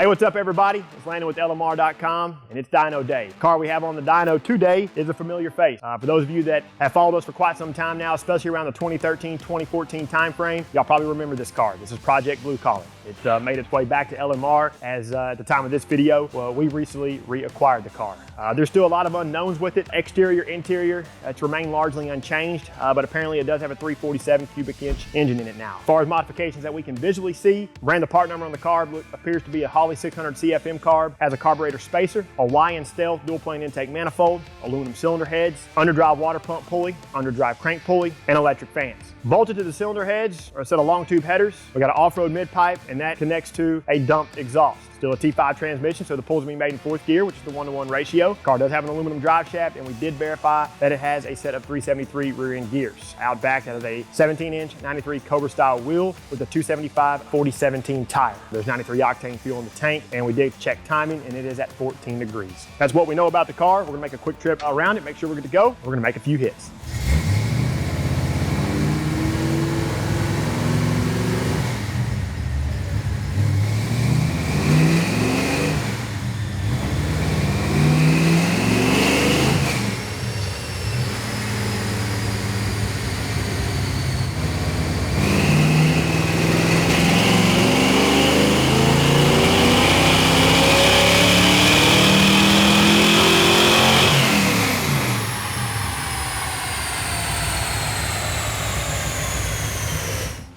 Hey, what's up everybody? It's Landon with LMR.com and it's Dyno Day. The car we have on the dyno today is a familiar face. For those of you that have followed us for quite some time now, especially around the 2013-2014 timeframe, y'all probably remember this car. This is Project Blue Collar. It made its way back to LMR as at the time of this video, we recently reacquired the car. There's still a lot of unknowns with it. Exterior, interior, it's remained largely unchanged, but apparently it does have a 347 cubic inch engine in it now. As far as modifications that we can visually see, ran the part number on the carb, appears to be a Holley 600 CFM carb, has a carburetor spacer, a YN Stealth dual plane intake manifold, aluminum cylinder heads, underdrive water pump pulley, underdrive crank pulley, and electric fans. Bolted to the cylinder heads are a set of long tube headers. We got an off-road mid pipe, and that connects to a dumped exhaust. Still a T5 transmission, so the pulls will be made in 4th gear, which is the 1-to-1 ratio. Car does have an aluminum drive shaft, and we did verify that it has a set of 373 rear end gears. Out back, that is a 17-inch 93 Cobra style wheel with a 275 4017 tire. There's 93 octane fuel in the tank, and we did check timing, and it is at 14 degrees. That's what we know about the car. We're gonna make a quick trip around it, make sure we're good to go. We're gonna make a few hits.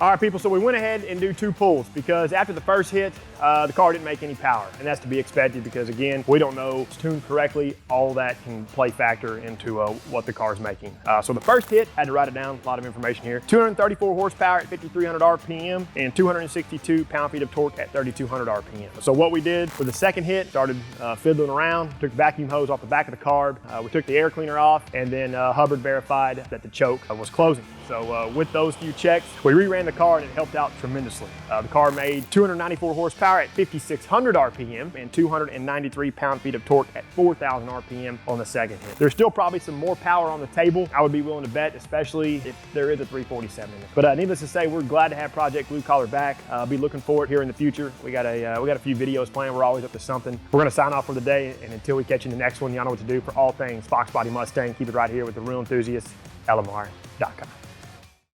All right, people, so we went ahead and do 2 pulls because after the first hit, the car didn't make any power. And that's to be expected because, again, we don't know if it's tuned correctly. All that can play factor into what the car's making. So the first hit, had to write it down, a lot of information here. 234 horsepower at 5,300 RPM and 262 pound-feet of torque at 3,200 RPM. So what we did for the second hit, started fiddling around, took the vacuum hose off the back of the carb. We took the air cleaner off, and then Hubbard verified that the choke was closing. So with those few checks, we re-ran the car and it helped out tremendously. The car made 294 horsepower at 5,600 RPM and 293 pound-feet of torque at 4,000 RPM on the second hit. There's still probably some more power on the table. I would be willing to bet, especially if there is a 347 in it. But needless to say, we're glad to have Project Blue Collar back. Be looking for it here in the future. We got a few videos planned. We're always up to something. We're gonna sign off for the day, and until we catch you in the next one, y'all know what to do for all things Fox Body Mustang. Keep it right here with the real enthusiasts, LMR.com.